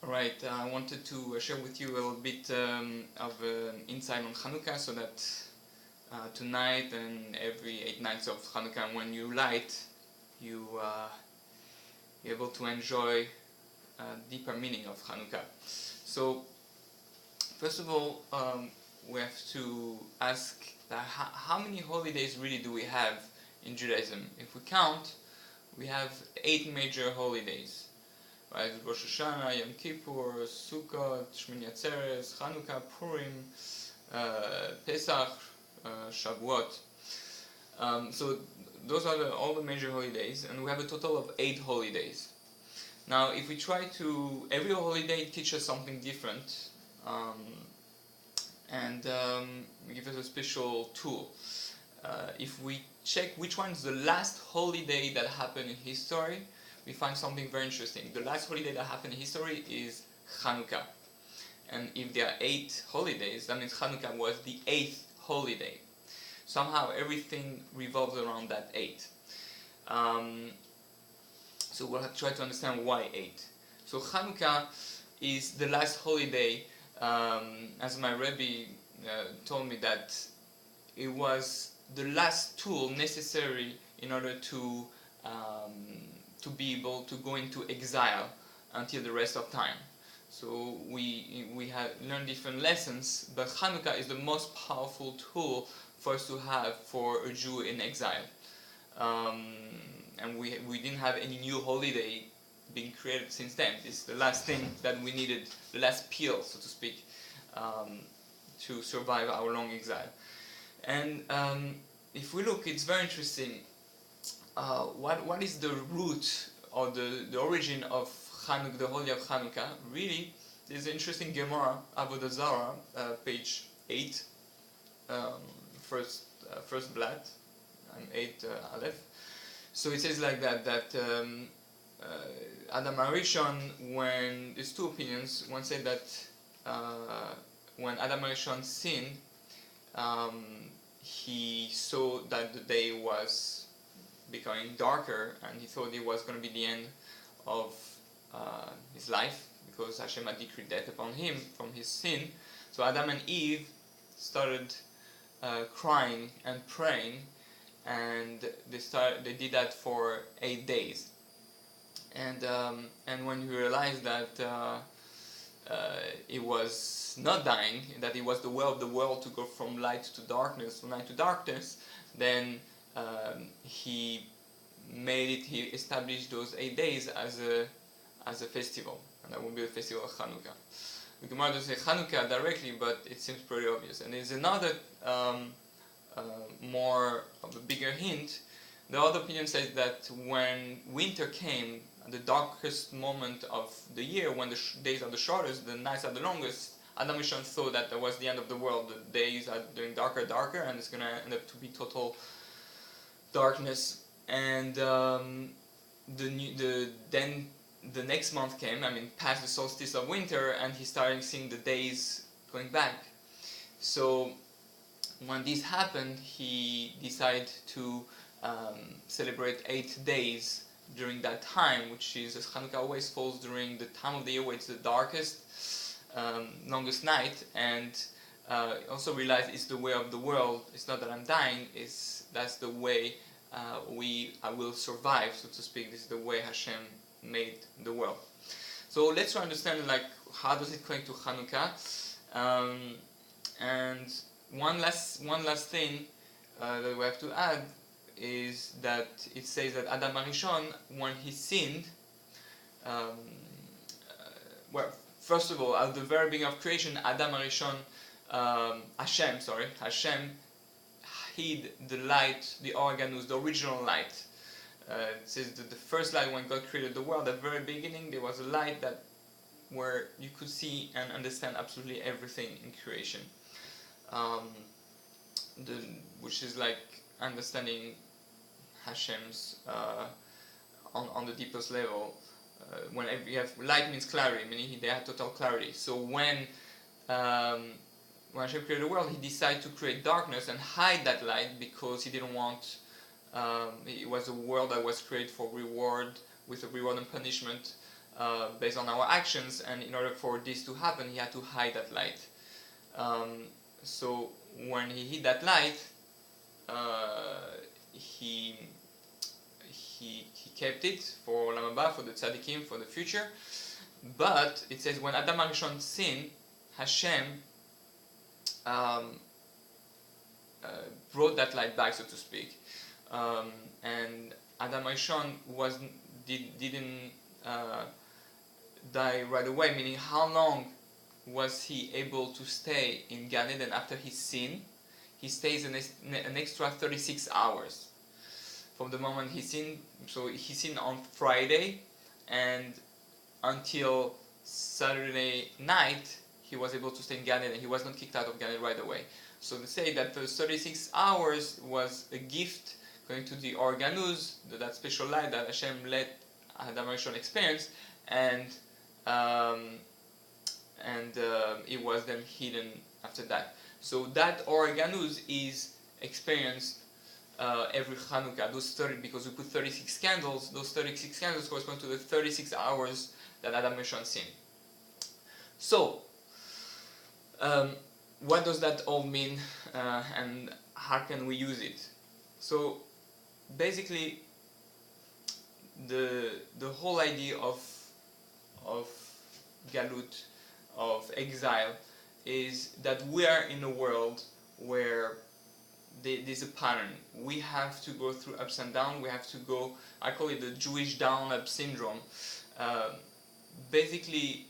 Right, I wanted to share with you a little bit of insight on Chanukah, so that tonight and every 8 nights of Chanukah, when you light, you're able to enjoy deeper meaning of Chanukah. So, first of all, we have to ask that how many holidays really do we have in Judaism? If we count, we have 8 major holidays. Right, Rosh Hashanah, Yom Kippur, Sukkot, Shmini Atzeres, Chanukah, Purim, Pesach, Shavuot. So those are all the major holidays, and we have a total of 8 holidays. Now, if we try to, every holiday teaches something different, and give us a special tool. If we check which one is the last holiday that happened in history, we find something very interesting. The last holiday that happened in history is Chanukah. And if there are 8 holidays, that means Chanukah was the 8th holiday. Somehow everything revolves around that 8. So we'll have to try to understand why 8. So Chanukah is the last holiday, as my Rebbe told me, that it was the last tool necessary in order to be able to go into exile until the rest of time. So we have learned different lessons, but Chanukah is the most powerful tool for us to have for a Jew in exile. And we didn't have any new holiday being created since then. It's the last thing that we needed, the last pill, so to speak, to survive our long exile. And if we look, it's very interesting. What is the root or the origin of Chanukah, the holy of Chanukah? Really, there's an interesting Gemara, Avodah Zarah, page 8, first blat, 8 Aleph. So it says like that Adam HaRishon, when there's 2 opinions. One said that when Adam HaRishon sinned, he saw that the day was becoming darker, and he thought it was going to be the end of his life, because Hashem had decreed death upon him from his sin. So Adam and Eve started crying and praying, and they did that for 8 days. And when he realized that it was not dying, that it was the way of the world to go from light to darkness, from light to darkness, then he established those 8 days as a festival, and that will be the festival of Chanukah. The Gemara doesn't say Chanukah directly, but it seems pretty obvious. And there's another more of a bigger hint. The other opinion says that when winter came, the darkest moment of the year, when the days are the shortest, the nights are the longest, Adam HaRishon thought that was the end of the world. The days are doing darker, and it's going to end up to be total darkness. And then the next month came, past the solstice of winter, and he started seeing the days going back. So when this happened, he decided to celebrate 8 days during that time, which is, as Chanukah always falls during the time of the year where it's the darkest, longest night, and also realize it's the way of the world. It's not that I'm dying, that's the way I will survive, so to speak. This is the way Hashem made the world. So let's try to understand, how does it connect to Chanukah? And one last thing that we have to add is that it says that Adam HaRishon, when he sinned, first of all, at the very beginning of creation, Adam HaRishon, Hashem hid the light, the organus, the original light. It says that the first light, when God created the world, at the very beginning, there was a light where you could see and understand absolutely everything in creation. Which is like understanding Hashem's on the deepest level. When you have light, means clarity, meaning they have total clarity. So when Hashem created the world, he decided to create darkness and hide that light, because he didn't want. It was a world that was created for reward, with a reward and punishment, based on our actions, and in order for this to happen, he had to hide that light. So when he hid that light, he kept it for Olam Haba, for the tzaddikim, for the future. But it says when Adam HaRishon sinned, Hashem brought that light back, so to speak. And Adam HaRishon didn't die right away, meaning how long was he able to stay in Gan Eden after his sin? He stays an extra 36 hours from the moment he sinned. So he sinned on Friday, and until Saturday night he was able to stay in Gan Eden. He was not kicked out of Gan Eden right away. So they say that those 36 hours was a gift going to the Organuz, that special light that Hashem let Adam HaRishon experience, and it was then hidden after that. So that Organuz is experienced every Chanukah. Those 30, because we put 36 candles. Those 36 candles correspond to the 36 hours that Adam HaRishon sinned. So, what does that all mean, and how can we use it? So, basically, the whole idea of galut, of exile, is that we are in a world where there's a pattern. We have to go through ups and downs. We have to go, I call it the Jewish down-up syndrome. Basically,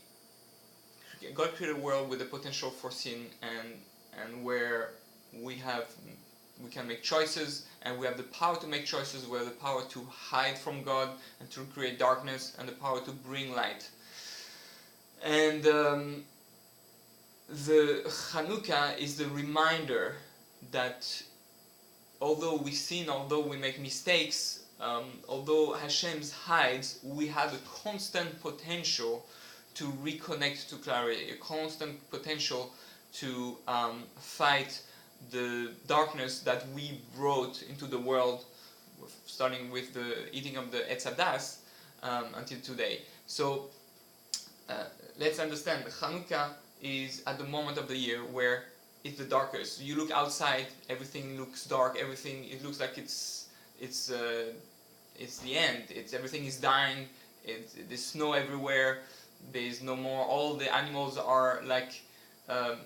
God created a world with the potential for sin, and where we can make choices, and we have the power to make choices. We have the power to hide from God and to create darkness, and the power to bring light. And the Chanukah is the reminder that although we sin, although we make mistakes, although Hashem hides, we have a constant potential to reconnect to clarity, a constant potential to fight the darkness that we brought into the world, starting with the eating of the Etz Hadas until today. So let's understand, Chanukah is at the moment of the year where it's the darkest. You look outside, everything looks dark. It looks like it's the end. Everything is dying. There's snow everywhere. There's no more. All the animals are like are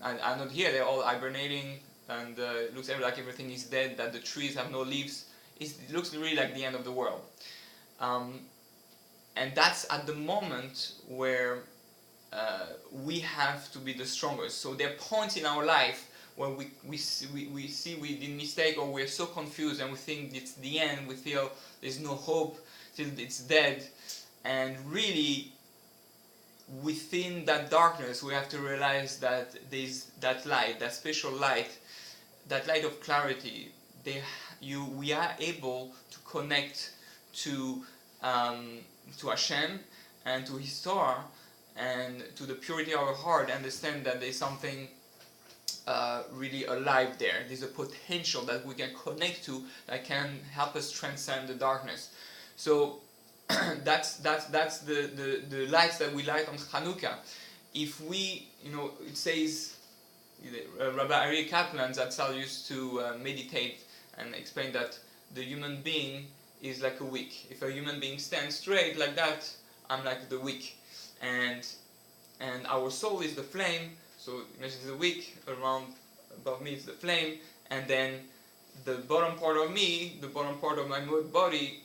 not here. They're all hibernating, and it looks like everything is dead. That the trees have no leaves. It looks really like the end of the world. And that's at the moment where we have to be the strongest. So there are points in our life where we see we did mistake, or we're so confused and we think it's the end. We feel there's no hope, till it's dead. And really, within that darkness, we have to realize that there's that light, that special light, that light of clarity. We are able to connect to Hashem and to His Torah and to the purity of our heart. Understand that there's something really alive there. There's a potential that we can connect to that can help us transcend the darkness. So that's the lights that we light on Chanukah. If we, it says, Rabbi Ari Kaplan Zatzal used to meditate and explain that the human being is like a wick. If a human being stands straight like that, I'm like the wick, and our soul is the flame. So imagine the wick, around above me is the flame, and then the bottom part of me, the bottom part of my body,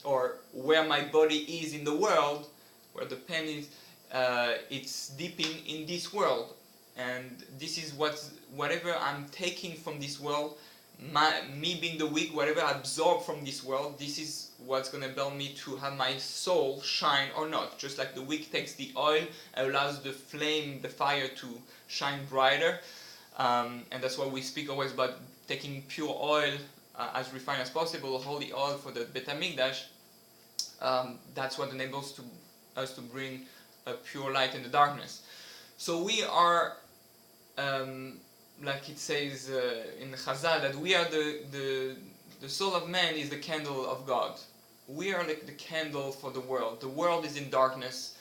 or where my body is in the world, where the pen is, it's dipping in this world, and this is whatever I'm taking from this world, me being the wick, whatever I absorb from this world, this is what's going to enable me to have my soul shine or not. Just like the wick takes the oil and allows the flame, the fire to shine brighter, and that's why we speak always about taking pure oil as refined as possible, holy oil for the Bet HaMikdash. That's what enables us to bring a pure light in the darkness. So we are, like it says in Chazal, that we are the soul of man is the candle of God. we are like the candle for the world. The world is in darkness.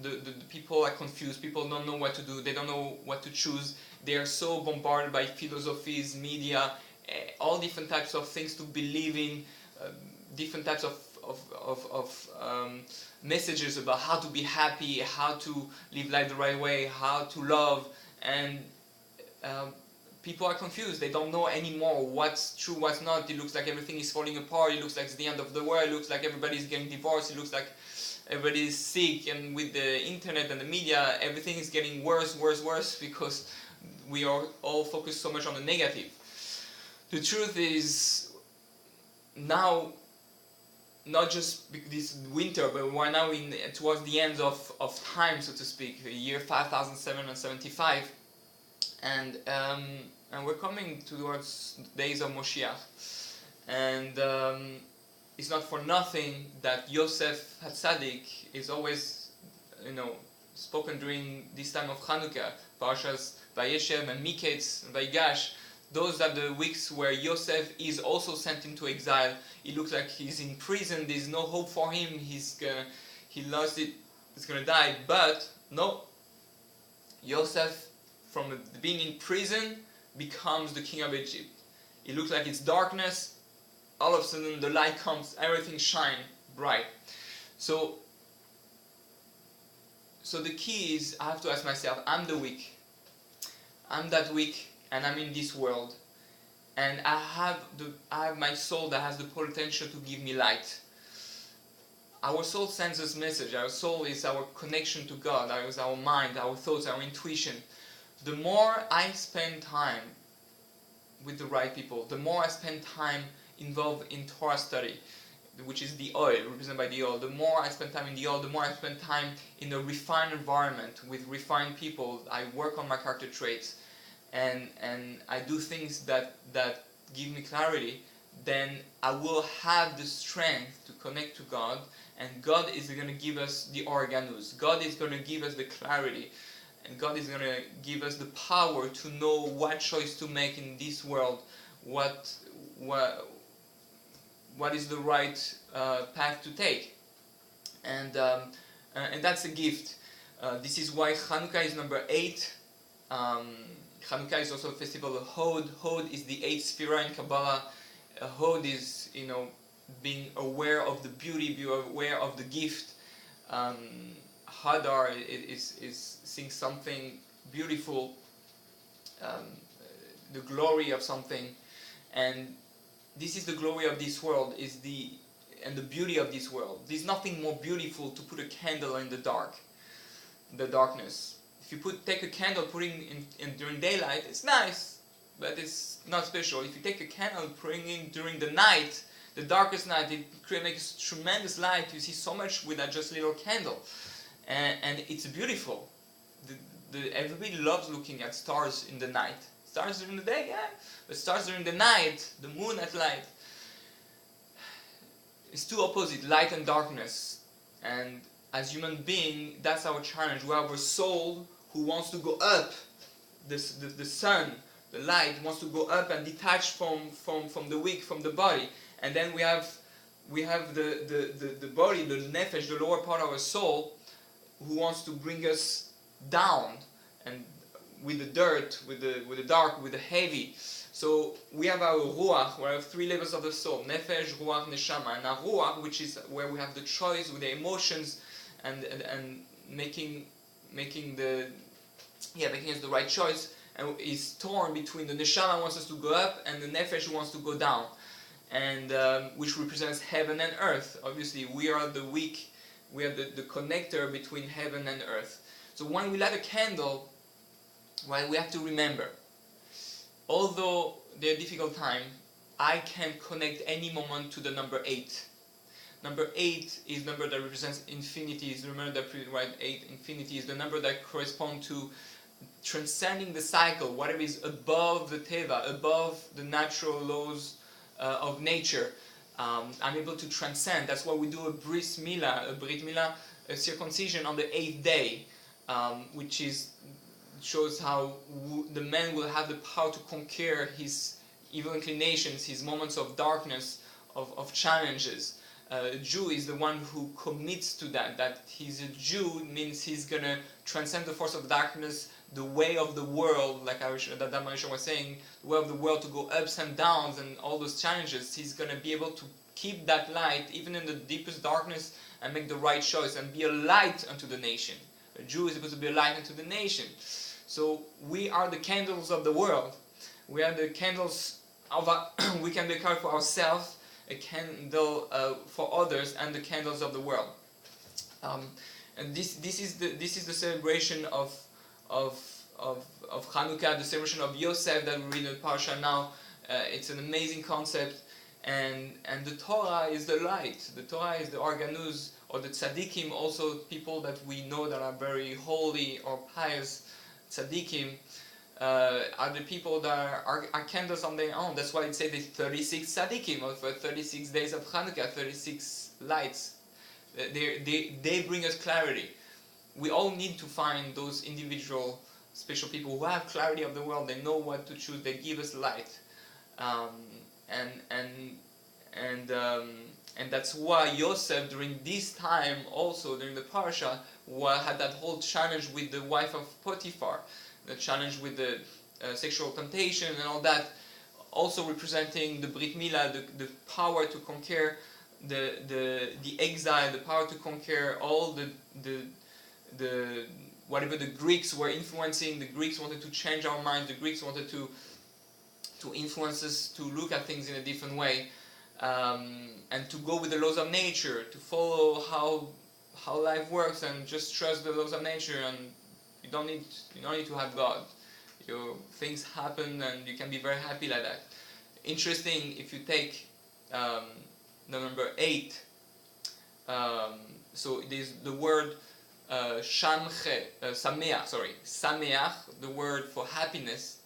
The people are confused. People don't know what to do. They don't know what to choose. They are so bombarded by philosophies, media, all different types of things to believe in, different types of messages about how to be happy, how to live life the right way, how to love, and people are confused. They don't know anymore what's true, what's not. It looks like everything is falling apart. It looks like it's the end of the world. It looks like everybody's getting divorced. It looks like everybody's sick. And with the internet and the media, everything is getting worse, worse, worse, because we are all focused so much on the negative. The truth is, now, not just this winter, but we're now towards the end of time, so to speak, the year 5775. And we're coming towards the days of Moshiach, and it's not for nothing that Yosef Hatzadik is always, spoken during this time of Chanukah. Parshas Vayeshev and Miketz and Vayigash. Those are the weeks where Yosef is also sent into exile. It looks like he's in prison. There's no hope for him. He lost it. He's gonna die. But no, Yosef, from being in prison, becomes the king of Egypt. It looks like it's darkness. All of a sudden, the light comes. Everything shines bright. So the key is, I have to ask myself, I'm the weak. I'm that weak, and I'm in this world. And I have my soul that has the potential to give me light. Our soul sends us message. Our soul is our connection to God. It's our mind, our thoughts, our intuition. The more I spend time with the right people, the more I spend time involved in Torah study, which is the oil, represented by the oil. The more I spend time in the oil, the more I spend time in a refined environment with refined people. I work on my character traits, and I do things that give me clarity. Then I will have the strength to connect to God, and God is going to give us the organus. God is going to give us the clarity, and God is going to give us the power to know what choice to make in this world, what is the right path to take, and that's a gift. This is why Chanukah is number 8. Chanukah is also a festival of Hod. Hod is the 8th Sphira in Kabbalah. Hod is, being aware of the beauty, be aware of the gift. Hadar is seeing something beautiful, the glory of something, and this is the glory of this world, and the beauty of this world. There's nothing more beautiful to put a candle in the darkness. If you take a candle, putting in during daylight, it's nice, but it's not special. If you take a candle, putting in during the night, the darkest night, it makes tremendous light. You see so much with that just little candle, and it's beautiful. Everybody loves looking at stars in the night. Stars during the day, yeah, but stars during the night, the moon at light. It's two opposite, light and darkness. And as human being, that's our challenge. We have a soul who wants to go up. The sun, the light, wants to go up and detach from the weak, from the body. And then we have the body, the nefesh, the lower part of our soul, who wants to bring us down, and with the dirt, with the dark, with the heavy. So we have our ruach, we have 3 levels of the soul: nefesh, ruach, neshama. And our ruach, which is where we have the choice with the emotions, and making us the right choice, and is torn between the neshama wants us to go up and the nefesh wants to go down, and which represents heaven and earth. Obviously, we are the weak. We are the connector between heaven and earth. So when we light a candle, well, we have to remember, although they're difficult time, I can connect any moment to the number 8. Number 8 is the number that represents infinity. Is the number that, right? 8, infinity is the number that corresponds to transcending the cycle, whatever is above the teva, above the natural laws of nature. I'm able to transcend. That's why we do a brit milah, a circumcision on the 8th day, which shows how the man will have the power to conquer his evil inclinations, his moments of darkness, of challenges. A Jew is the one who commits to that. That he's a Jew means he's gonna transcend the force of darkness, the way of the world, like that Marisha was saying, the way of the world to go ups and downs and all those challenges. He's gonna be able to keep that light even in the deepest darkness and make the right choice and be a light unto the nation. A Jew is supposed to be a light unto the nation. So we are the candles of the world. We are the candles of we can be careful for ourselves, a candle for others, and the candles of the world. And this is the celebration of Chanukah, the celebration of Yosef that we read in the Parsha now. It's an amazing concept, and the Torah is the light. The Torah is the organuz, or the tzaddikim, also people that we know that are very holy or pious. Tzaddikim are the people that are candles on their own. That's why it says there's 36 tzaddikim, or for 36 days of Chanukah, 36 lights. They bring us clarity. We all need to find those individual special people who have clarity of the world. They know what to choose. They give us light, and that's why Yosef during this time, also during the parasha, had that whole challenge with the wife of Potiphar, the challenge with the sexual temptation and all that, also representing the Brit Milah, the power to conquer the exile, the power to conquer all the whatever the Greeks were influencing. The Greeks wanted to change our minds. The Greeks wanted to influence us to look at things in a different way, and to go with the laws of nature, to follow how life works, and just trust the laws of nature. And you don't need to have God. Things happen, and you can be very happy like that. Interesting, if you take number 8. So there's the word sameach, the word for happiness.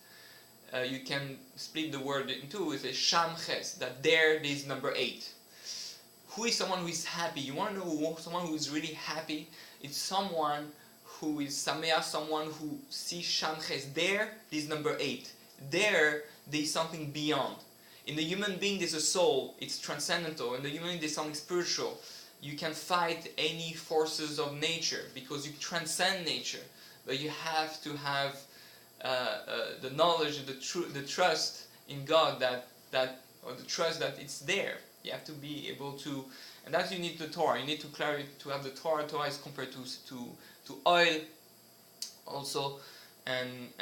You can split the word in two with a shamches, that there is number 8. Who is someone who is happy? You want to know someone who is really happy? It's someone who is sameach, someone who sees shamches. There is number 8. There is something beyond. In the human being there's a soul, it's transcendental. In the human being there's something spiritual. You can fight any forces of nature because you transcend nature, but you have to have the knowledge, the trust in God, or the trust that it's there. You have to be able to, and that you need the Torah. You need to have the Torah. Torah is compared to oil, also, and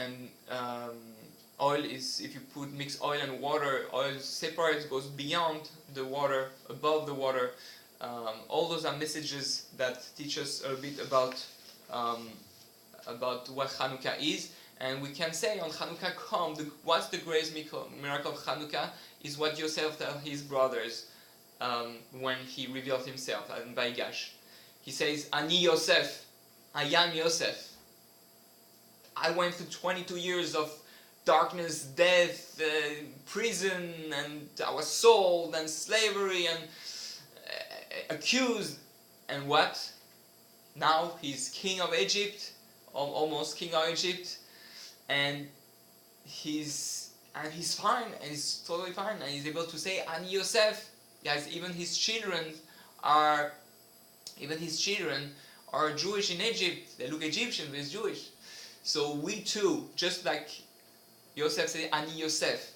oil is, if you mix oil and water, oil separates, goes beyond the water, above the water. All those are messages that teach us a bit about what Chanukah is. And we can say on Chanukah what's the greatest miracle of Chanukah is what Yosef tells his brothers when he revealed himself in Vaigash. He says, Ani Yosef, I am Yosef. I went through 22 years of darkness, death, prison, and I was sold, and slavery, and accused. And what? Now he's king of Egypt, almost king of Egypt, and he's fine, and he's totally fine, and he's able to say, Ani Yosef. Guys, even his children are Jewish in Egypt. They look Egyptian, but he's Jewish. So we too, just like Yosef said, Ani Yosef,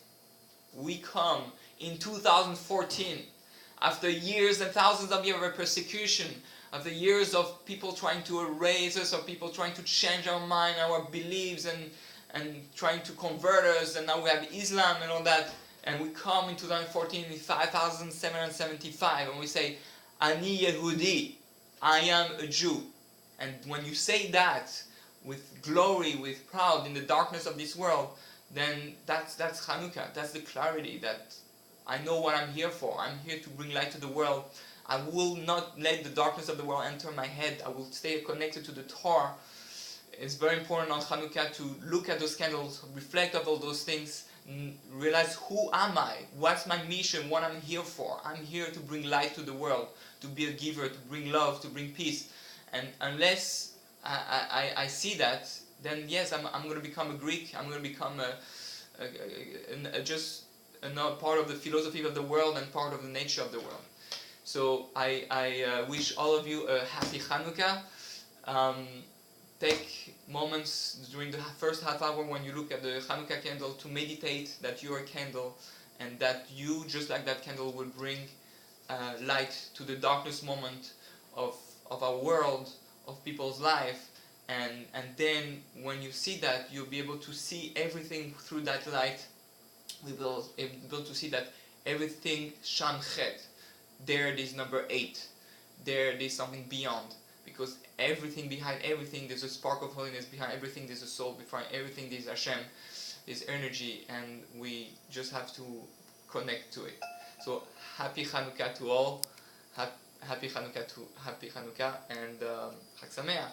we come in 2014, after years and thousands of years of persecution, after years of people trying to erase us, of people trying to change our mind, our beliefs, and trying to convert us, and now we have Islam and all that, and we come in 2014 in 5775, and we say, Ani Yehudi, I am a Jew. And when you say that with glory, with pride, in the darkness of this world, then that's Chanukah. That's the clarity that I know what I'm here for. I'm here to bring light to the world. I will not let the darkness of the world enter my head. I will stay connected to the Torah. It's very important on Chanukah to look at those candles, reflect on all those things, realize who am I, what's my mission, what I'm here for. I'm here to bring light to the world, to be a giver, to bring love, to bring peace. And unless I see that, then yes, I'm going to become a Greek. I'm going to become just another part of the philosophy of the world and part of the nature of the world. So I wish all of you a happy Chanukah. Um, Take moments during the first half hour when you look at the Chanukah candle to meditate that you are a candle, and that you, just like that candle, will bring light to the darkest moment of our world, of people's life. And then when you see that, you'll be able to see everything through that light. We will be able to see that everything Shamchet, there it is number 8, there it is something beyond, because everything, behind everything, there's a spark of holiness, behind everything there's a soul, behind everything there's Hashem, there's energy, and we just have to connect to it. So happy Chanukah to all, happy Chanukah, and Chag Sameach.